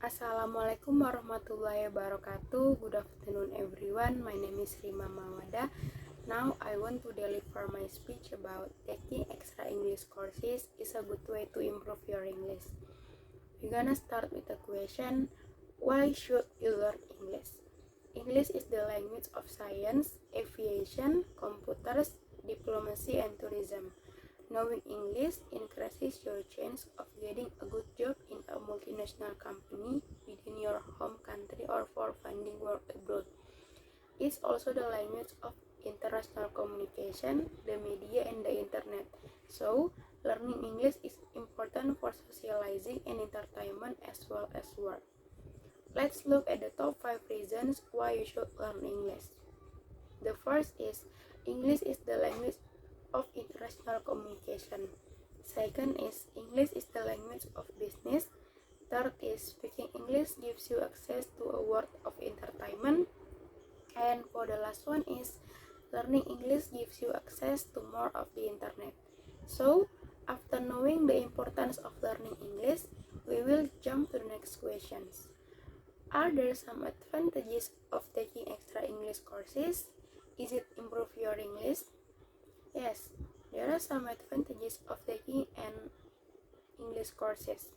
Assalamualaikum warahmatullahi wabarakatuh. Good afternoon everyone. My name is Rima Mawada. Now I want to deliver my speech about taking extra English courses is a good way to improve your English. We're gonna start with a question. Why should you learn English? English is the language of science, aviation, computers, diplomacy, and tourism. Knowing English increases your chance of getting a good job in a multinational company within your home country or for finding work abroad. It's also the language of international communication, the media, and the internet. So, learning English is important for socializing and entertainment as well as work. Let's look at the top 5 reasons why you should learn English. The first is English is the language of international communication. Second is English is the language of business. Third is speaking English gives you access to a world of entertainment. And for the last one is learning English gives you access to more of the internet. So, after knowing the importance of learning English, we will jump to the next questions. Are there some advantages of taking extra English courses? Is it improve your English? Yes, there are some advantages of taking an English courses.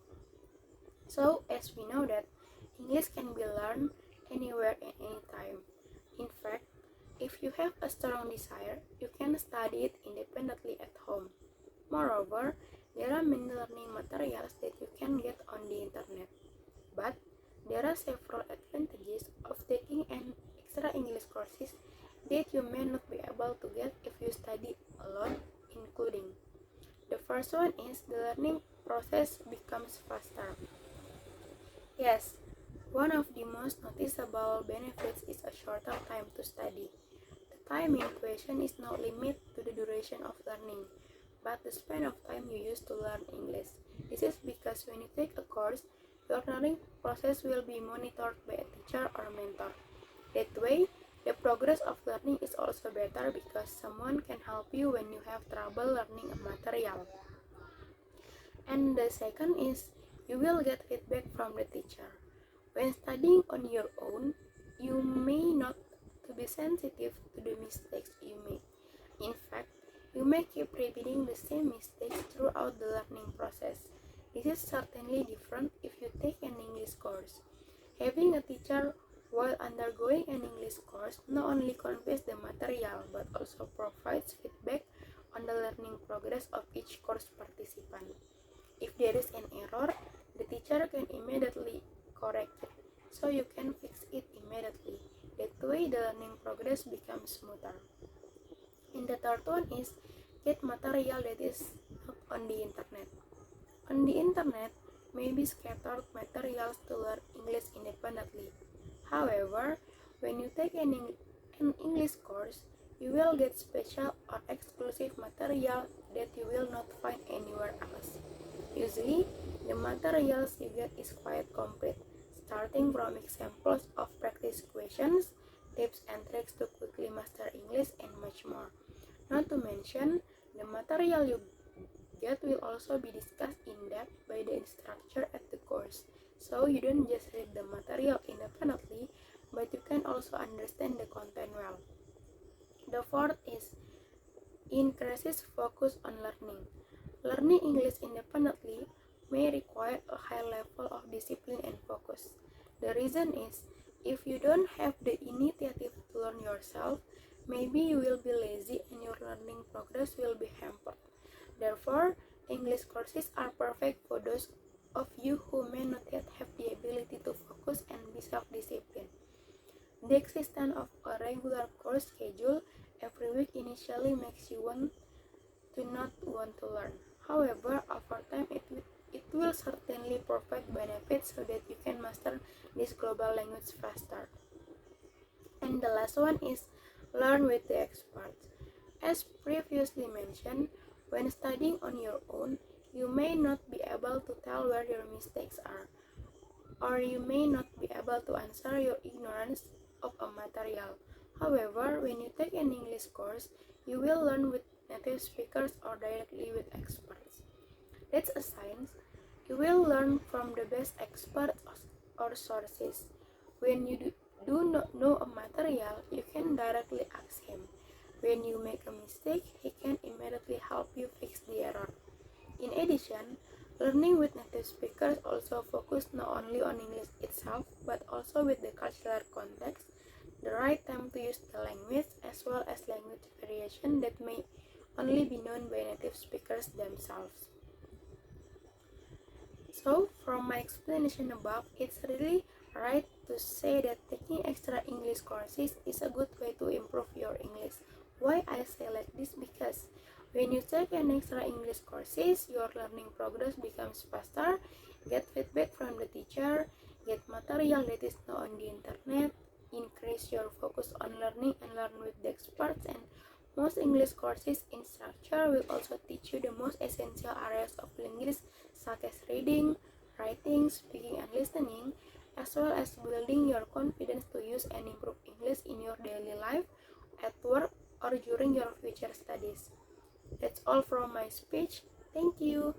So, as we know that English can be learned anywhere and anytime. In fact, if you have a strong desire, you can study it independently at home. Moreover, there are many learning materials that you can get on the internet. But there are several advantages of taking an extra English courses that you may not be able to get if you study alone, including the first one is the learning process becomes faster. Yes, one of the most noticeable benefits is a shorter time to study. The time in question is not limited to the duration of learning, but the span of time you use to learn English. This is because when you take a course, your learning process will be monitored by a teacher or mentor. That way, the progress of learning is also better because someone can help you when you have trouble learning a material. And the second is you will get feedback from the teacher. When studying on your own, you may not to be sensitive to the mistakes you make. In fact, you may keep repeating the same mistakes throughout the learning process. This is certainly different if you take an English course. Having a teacher while undergoing an English course not only conveys the material but also provides feedback on the learning progress of each course participant. If there is an error, the teacher can immediately correct it, so you can fix it immediately. That way the learning progress becomes smoother. And the third one is get material that is not on the internet. On the internet may be scattered materials to learn English independently. However, when you take an English course, you will get special or exclusive material that you will not find anywhere else. Usually, the materials you get is quite complete, starting from examples of practice questions, tips and tricks to quickly master English, and much more. Not to mention, the material you get will also be discussed in depth by the instructor at the course. So you don't just read the material independently, but you can also understand the content well. The fourth is increases focus on learning. Learning English independently may require a high level of discipline and focus. The reason is, if you don't have the initiative to learn yourself, maybe you will be lazy and your learning progress will be hampered. Therefore, English courses are perfect for those of you who may not yet have the ability to focus and be self-disciplined. The existence of a regular course schedule every week initially makes you not want to learn. However, over time it will certainly provide benefits so that you can master this global language faster. And the last one is learn with the experts. As previously mentioned, when studying on your own, you may not be able to tell where your mistakes are, or you may not be able to answer your ignorance of a material. However, when you take an English course, you will learn with native speakers or directly with experts. That's a science. You will learn from the best experts or sources. When you do not know a material, you can directly ask him. When you make a mistake, he can immediately help you fix the error. In addition, learning with native speakers also focus not only on English itself, but also with the cultural context, the right time to use the language, as well as language variation that may only be known by native speakers themselves. So, from my explanation above, it's really right to say that taking extra English courses is a good way to improve your English. Why I say like this? Because when you take an extra English courses, your learning progress becomes faster, get feedback from the teacher, get material that is not on the internet, increase your focus on learning and learn with the experts, and most English courses in structure will also teach you the most essential areas of English such as reading, writing, speaking, and listening, as well as building your confidence to use and improve English in your daily life, at work, or during your future studies. That's all from my speech. Thank you.